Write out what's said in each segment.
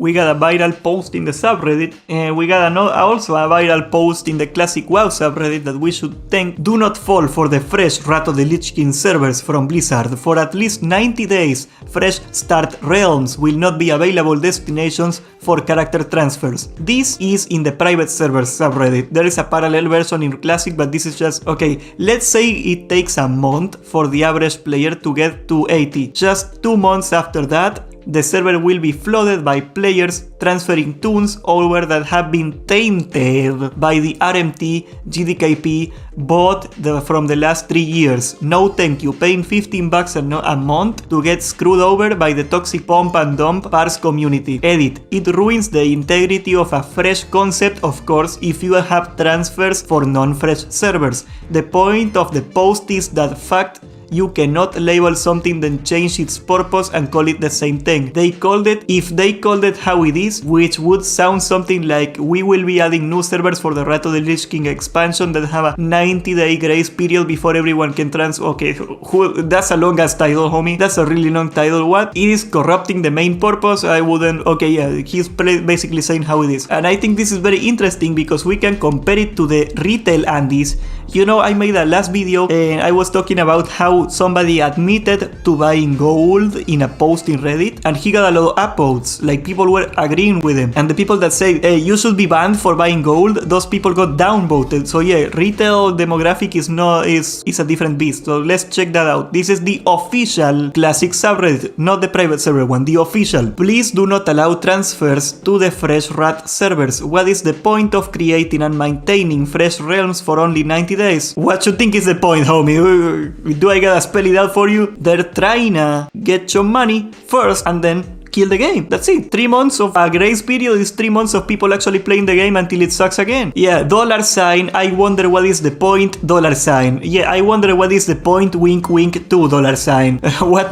We got a viral post in the subreddit, and we got also a viral post in the Classic WoW subreddit that we should thank. Do not fall for the fresh Rat of the Lich King servers from Blizzard. For at least 90 days, fresh start realms will not be available destinations for character transfers. This is in the private servers subreddit. There is a parallel version in Classic, but this is just, okay, let's say it takes a month for the average player to get to 80. Just 2 months after that, the server will be flooded by players transferring toons over that have been tainted by the RMT GDKP bot from the last 3 years. No thank you, paying $15 a month to get screwed over by the toxic pump and dump parse community. Edit. It ruins the integrity of a fresh concept, of course, if you have transfers for non-fresh servers. The point of the post is that fact you cannot label something then change its purpose and call it the same thing. If they called it how it is, which would sound something like we will be adding new servers for the Rat of the Lich King expansion that have a 90-day grace period before everyone can okay, that's a long ass title, homie. That's a really long title. What? It is corrupting the main purpose. I wouldn't, okay, yeah, he's basically saying how it is. And I think this is very interesting because we can compare it to the retail Andes. You know, I made a last video and I was talking about how somebody admitted to buying gold in a post in Reddit, and he got a lot of upvotes. Like, people were agreeing with him, and the people that say, hey, you should be banned for buying gold, those people got downvoted. So yeah, retail demographic is a different beast. So let's check that out. This is the official Classic subreddit, not the private server one, the official. Please do not allow transfers to the fresh rat servers. What is the point of creating and maintaining fresh realms for only 90 days? What you think is the point, homie? Do I gotta spell it out for you? They're trying to get your money first and then kill the game. That's it. 3 months of a grace period is 3 months of people actually playing the game until it sucks again. Yeah, $sign. I wonder what is the point. $sign. Yeah, I wonder what is the point. Wink wink $2 What?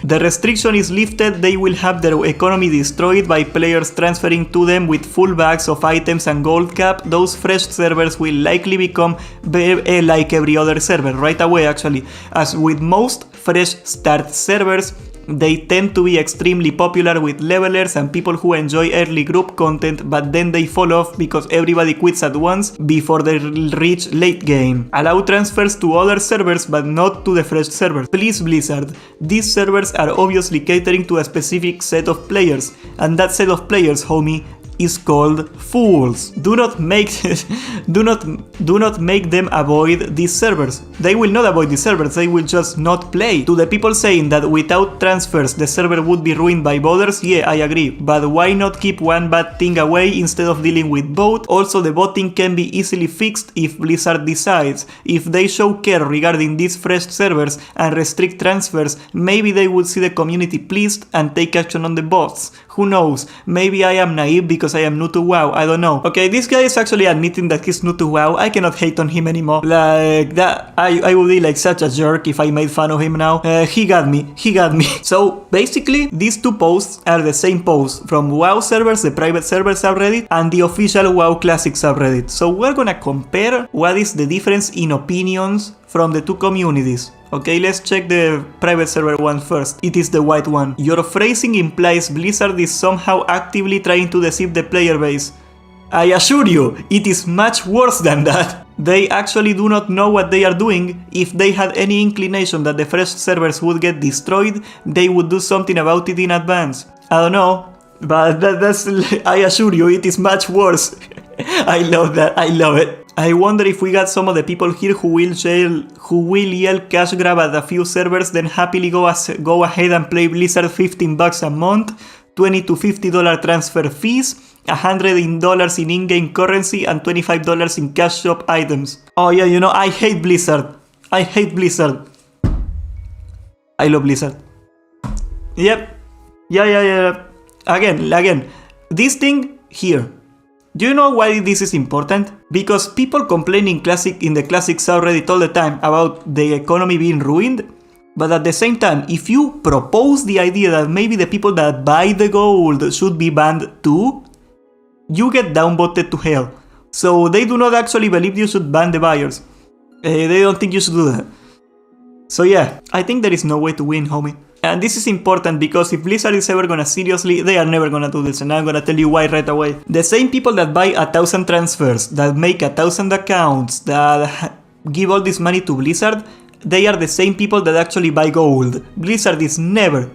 The restriction is lifted. They will have their economy destroyed by players transferring to them with full bags of items and gold cap. Those fresh servers will likely become like every other server right away, actually. As with most fresh start servers, they tend to be extremely popular with levelers and people who enjoy early group content, but then they fall off because everybody quits at once before they reach late game. Allow transfers to other servers but not to the fresh servers. Please, Blizzard, these servers are obviously catering to a specific set of players, and that set of players, homie, is called fools. Do not make them avoid these servers. They will not avoid these servers, they will just not play. To the people saying that without transfers the server would be ruined by botters, yeah, I agree, but why not keep one bad thing away instead of dealing with both? Also, the botting can be easily fixed if Blizzard decides. If they show care regarding these fresh servers and restrict transfers, maybe they would see the community pleased and take action on the bots. Who knows? Maybe I am naive because I am new to WoW, I don't know. Okay, this guy is actually admitting that he's new to WoW. I cannot hate on him anymore. Like, that, I would be like such a jerk if I made fun of him now. He got me. So, basically, these two posts are the same post from WoW servers, the private server subreddit, and the official WoW Classic subreddit. So we're gonna compare what is the difference in opinions from the two communities. Okay, let's check the private server one first. It is the white one. Your phrasing implies Blizzard is somehow actively trying to deceive the player base. I assure you, it is much worse than that. They actually do not know what they are doing. If they had any inclination that the fresh servers would get destroyed, they would do something about it in advance. I don't know, but that's I assure you, it is much worse. I love that, I love it. I wonder if we got some of the people here who will yell cash grab at a few servers, then happily go ahead and play Blizzard $15 a month, $20 to $50 transfer fees, $100 in in-game currency, and $25 in cash shop items. Oh yeah, you know, I hate Blizzard. I hate Blizzard. I love Blizzard. Yep. Yeah. Again. This thing here. Do you know why this is important? Because people complain in the Classic subreddit all the time about the economy being ruined, but at the same time, if you propose the idea that maybe the people that buy the gold should be banned too, you get downvoted to hell. So they do not actually believe you should ban the buyers. They don't think you should do that. So yeah, I think there is no way to win, homie. And this is important because if Blizzard is ever gonna seriously, they are never gonna do this, and I'm gonna tell you why right away. The same people that buy 1,000 transfers, that make 1,000 accounts, that give all this money to Blizzard, they are the same people that actually buy gold. Blizzard is never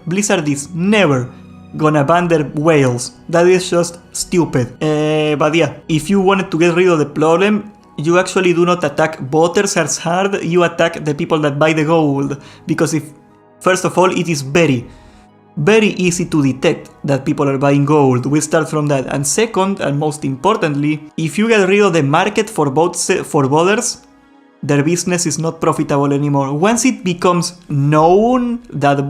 gonna ban their whales. That is just stupid. But yeah, if you wanted to get rid of the problem, you actually do not attack voters as hard, you attack the people that buy the gold. Because if, first of all, it is very easy to detect that people are buying gold. We start from that. And second, and most importantly, if you get rid of the market for voters, their business is not profitable anymore. Once it becomes known that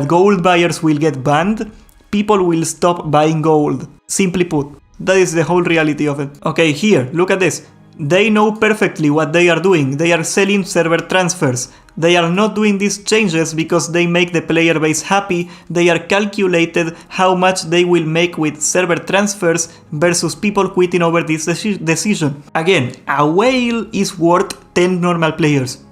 gold buyers will get banned, people will stop buying gold. Simply put, that is the whole reality of it. Okay, here, look at this. They know perfectly what they are doing. They are selling server transfers. They are not doing these changes because they make the player base happy. They are calculated how much they will make with server transfers versus people quitting over this decision. Again, a whale is worth 10 normal players.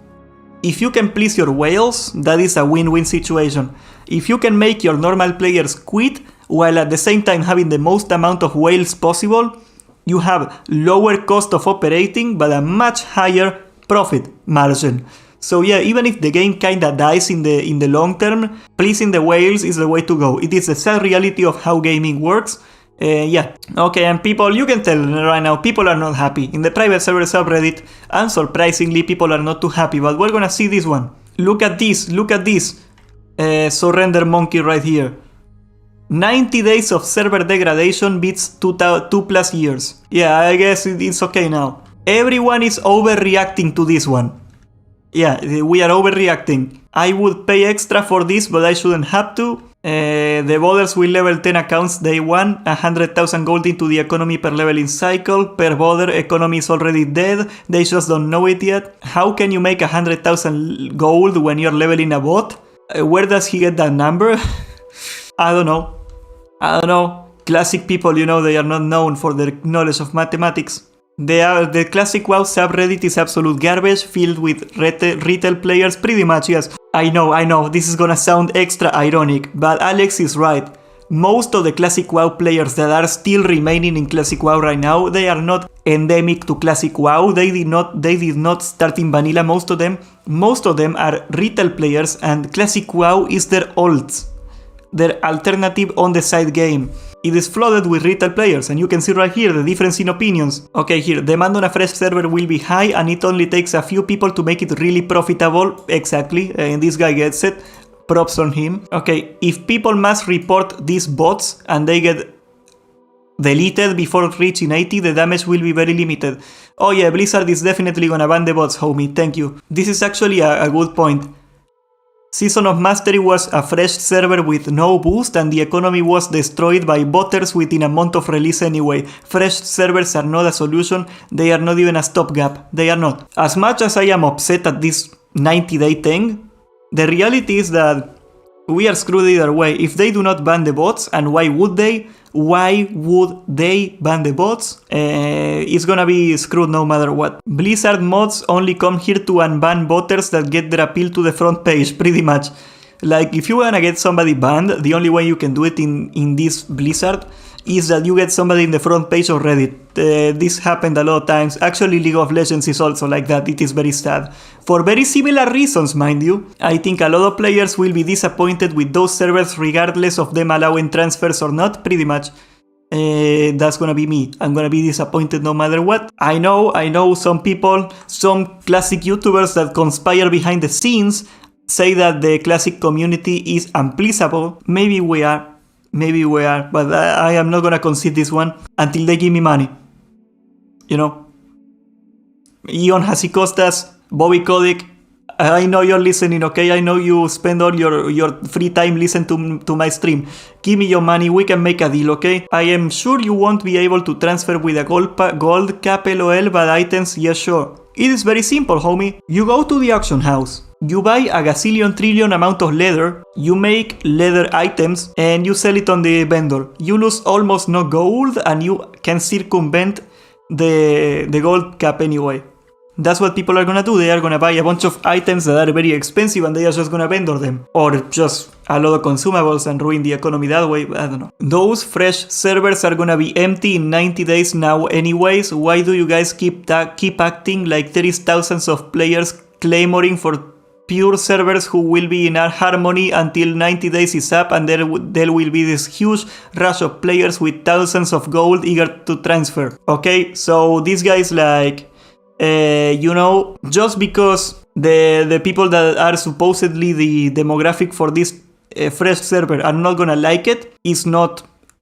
If you can please your whales, that is a win-win situation. If you can make your normal players quit while at the same time having the most amount of whales possible, you have lower cost of operating but a much higher profit margin. So yeah, even if the game kinda dies in the long term, pleasing the whales is the way to go. It is the sad reality of how gaming works. Yeah. Okay, and people, you can tell right now, people are not happy. In the private server subreddit, unsurprisingly, people are not too happy, but we're gonna see this one. Look at this. Surrender monkey right here. 90 days of server degradation beats 2+ years. Yeah, I guess it's okay now. Everyone is overreacting to this one. Yeah, we are overreacting. I would pay extra for this, but I shouldn't have to. The boarders will level 10 accounts day 1, 100,000 gold into the economy per leveling cycle. Per border, economy is already dead, they just don't know it yet. How can you make 100,000 gold when you're leveling a bot? Where does he get that number? I don't know. Classic people, you know, they are not known for their knowledge of mathematics. The classic WoW subreddit is absolute garbage, filled with retail players, pretty much, yes. I know, this is gonna sound extra ironic, but Alex is right. Most of the classic WoW players that are still remaining in classic WoW right now, they are not endemic to classic WoW, they did not start in vanilla, most of them. Most of them are retail players, and classic WoW is their alts, their alternative on the side game. It is flooded with retail players, and you can see right here the difference in opinions. Okay, here, demand on a fresh server will be high, and it only takes a few people to make it really profitable. Exactly, and this guy gets it. Props on him. Okay, if people must report these bots, and they get deleted before reaching 80, the damage will be very limited. Oh yeah, Blizzard is definitely gonna ban the bots, homie, thank you. This is actually a good point. Season of Mastery was a fresh server with no boost, and the economy was destroyed by botters within a month of release anyway. Fresh servers are not a solution, they are not even a stopgap, they are not. As much as I am upset at this 90-day thing, the reality is that we are screwed either way. If they do not ban the bots, and why would they? Why would they ban the bots? It's gonna be screwed no matter what. Blizzard mods only come here to unban botters that get their appeal to the front page, pretty much. Like, if you wanna get somebody banned, the only way you can do it in this Blizzard is that you get somebody in the front page of Reddit. This happened a lot of times. Actually, League of Legends is also like that. It is very sad. For very similar reasons, mind you. I think a lot of players will be disappointed with those servers regardless of them allowing transfers or not, pretty much. That's gonna be me. I'm gonna be disappointed no matter what. I know some people, some classic YouTubers that conspire behind the scenes say that the classic community is unpleasable. Maybe we are, but I am not gonna concede this one until they give me money. You know? Ion Hasicostas, Bobby Kodik, I know you're listening, okay? I know you spend all your free time listening to my stream. Give me your money, we can make a deal, okay? I am sure you won't be able to transfer with a gold cap LOL, but items, yeah, sure. It is very simple, homie. You go to the auction house. You buy a gazillion trillion amount of leather, you make leather items, and you sell it on the vendor. You lose almost no gold, and you can circumvent the gold cap anyway. that's what people are gonna do. They are gonna buy a bunch of items that are very expensive and they are just gonna vendor them. Or just a lot of consumables and ruin the economy that way. I don't know. Those fresh servers are gonna be empty in 90 days now anyways. Why do you guys keep acting like there is thousands of players clamoring for pure servers who will be in harmony until 90 days is up, and there will be this huge rush of players with thousands of gold eager to transfer? Okay, so these guys like, you know, just because the people that are supposedly the demographic for this fresh server are not gonna like it,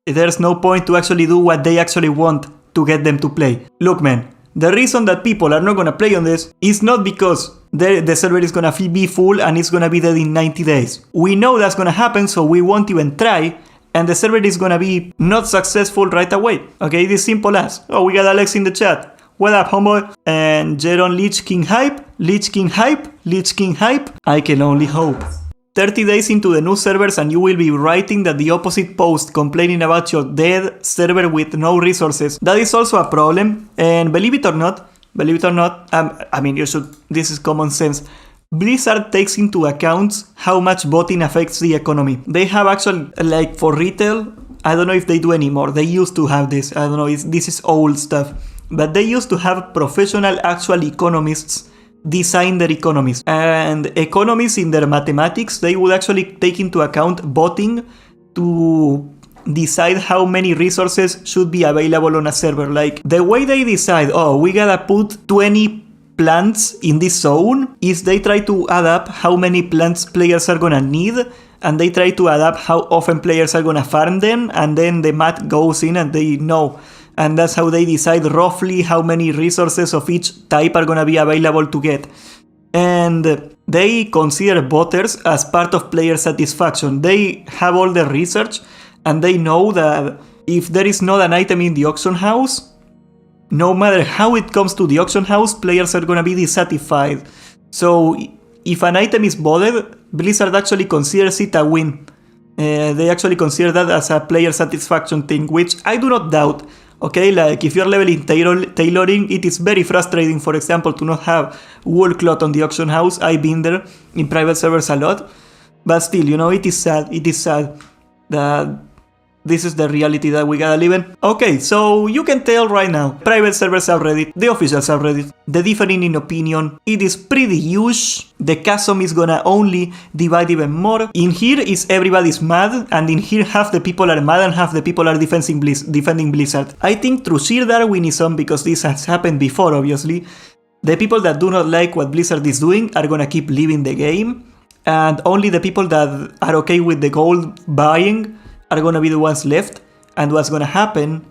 there's no point to actually do what they actually want to get them to play. Look, man, the reason that people are not gonna play on this is not because the server is gonna be full and it's gonna be dead in 90 days. We know that's gonna happen, so we won't even try, and the server is gonna be not successful right away. Okay, it is simple as. Oh, we got Alex in the chat. What up, homeboy? And Jeron Lich King hype, Lich King hype, Lich King hype. I can only hope. 30 days into the new servers and you will be writing that the opposite post complaining about your dead server with no resources. That is also a problem, and believe it or not, I mean, this is common sense. Blizzard takes into account how much botting affects the economy. They have actually, like for retail, I don't know if they do anymore. They used to have this. I don't know, this is old stuff. But they used to have professional actual economists design their economies. And economists in their mathematics, they would actually take into account botting to decide how many resources should be available on a server. Like the way they decide, oh, we gotta put 20 plants in this zone, is they try to add up how many plants players are gonna need, and they try to add up how often players are gonna farm them, and then the math goes in and they know. And that's how they decide roughly how many resources of each type are gonna be available to get. And they consider botters as part of player satisfaction. They have all the research, and they know that if there is not an item in the auction house, no matter how it comes to the auction house, players are gonna be dissatisfied. So if an item is botted, Blizzard actually considers it a win. They actually consider that as a player satisfaction thing, which I do not doubt. Okay, like if you're leveling tailoring, it is very frustrating, for example, to not have wool cloth on the auction house. I've been there in private servers a lot, but still, you know, it is sad that this is the reality that we gotta live in. Okay, so you can tell right now, private server subreddit, the official subreddit, the differing in opinion, it is pretty huge. The chasm is gonna only divide even more. In here is everybody's mad, and in here half the people are mad and half the people are defending Blizzard. I think through sheer Darwinism, because this has happened before obviously, the people that do not like what Blizzard is doing are gonna keep leaving the game, and only the people that are okay with the gold buying are gonna be the ones left. And what's gonna happen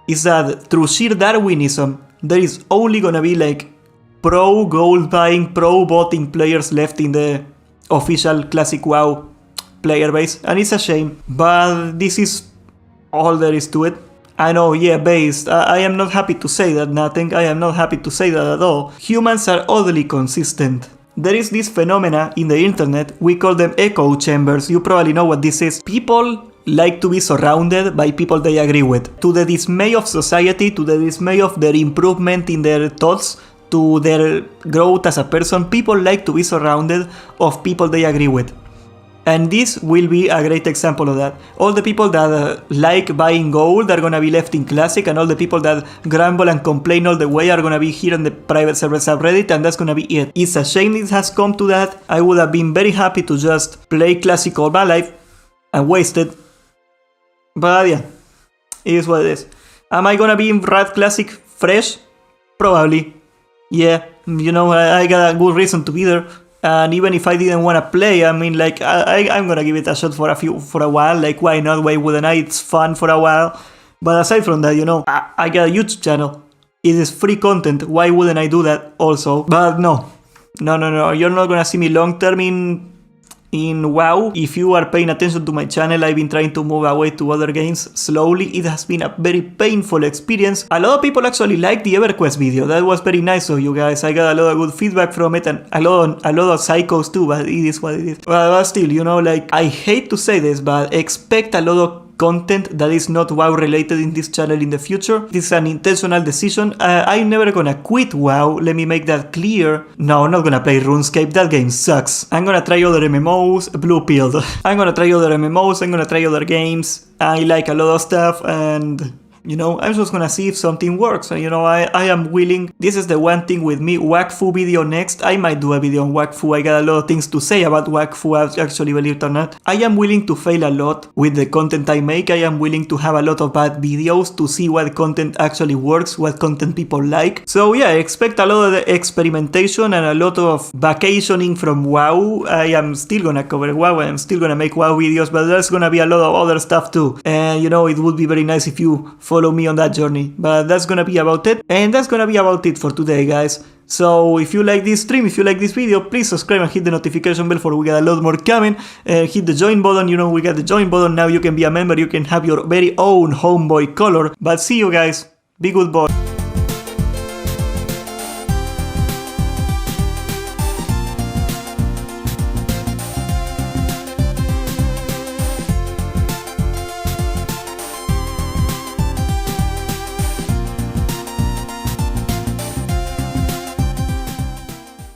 is that through sheer Darwinism, there is only gonna be like pro gold buying, pro botting players left in the official Classic WoW player base, and it's a shame, but this is all there is to it. I know, yeah, based, I am not happy to say that, nothing, I am not happy to say that at all. Humans are oddly consistent. There is this phenomena in the internet, we call them echo chambers. You probably know what this is. People like to be surrounded by people they agree with. To the dismay of society, to the dismay of their improvement in their thoughts, to their growth as a person, people like to be surrounded of people they agree with. And this will be a great example of that. All the people that like buying gold are gonna be left in Classic, and all the people that grumble and complain all the way are gonna be here in the private server subreddit, and that's gonna be it. It's a shame it has come to that. I would have been very happy to just play Classic all my life and waste it. But yeah, it is what it is. Am I gonna be in Rat Classic fresh? Probably. Yeah, you know, I got a good reason to be there. And even if I didn't want to play, I mean, like, I'm gonna give it a shot for a while. Like, why not? Why wouldn't I? It's fun for a while. But aside from that, you know, I got a YouTube channel. It is free content. Why wouldn't I do that also? But no. You're not gonna see me long term in WoW. If you are paying attention to my channel, I've been trying to move away to other games slowly. It has been a very painful experience. A lot of people actually liked the EverQuest video. That was very nice of you guys. I got a lot of good feedback from it, and a lot of psychos too, but it is what it is. But still, you know, like, I hate to say this, but expect a lot of content that is not WoW related in this channel in the future. This is an intentional decision. I'm never gonna quit WoW, let me make that clear. No, I'm not gonna play RuneScape, that game sucks. I'm gonna try other MMOs, blue pilled. I'm gonna try other MMOs, I'm gonna try other games. I like a lot of stuff and... you know, I'm just gonna see if something works. You know, I am willing. This is the one thing with me. WACFU video next. I might do a video on WACFU. I got a lot of things to say about WACFU, actually, believe it or not. I am willing to fail a lot with the content I make. I am willing to have a lot of bad videos to see what content actually works, what content people like. So yeah, expect a lot of the experimentation and a lot of vacationing from WoW. I am still gonna cover WoW. I am still gonna make WoW videos, but there's gonna be a lot of other stuff too. And you know, it would be very nice if you follow me on that journey, but that's gonna be about it, and that's gonna be about it for today, guys. So if you like this stream, if you like this video, please subscribe and hit the notification bell for we got a lot more coming. Hit the join button, you know, we got the join button, now you can be a member, you can have your very own homeboy color. But see you guys, be good boy.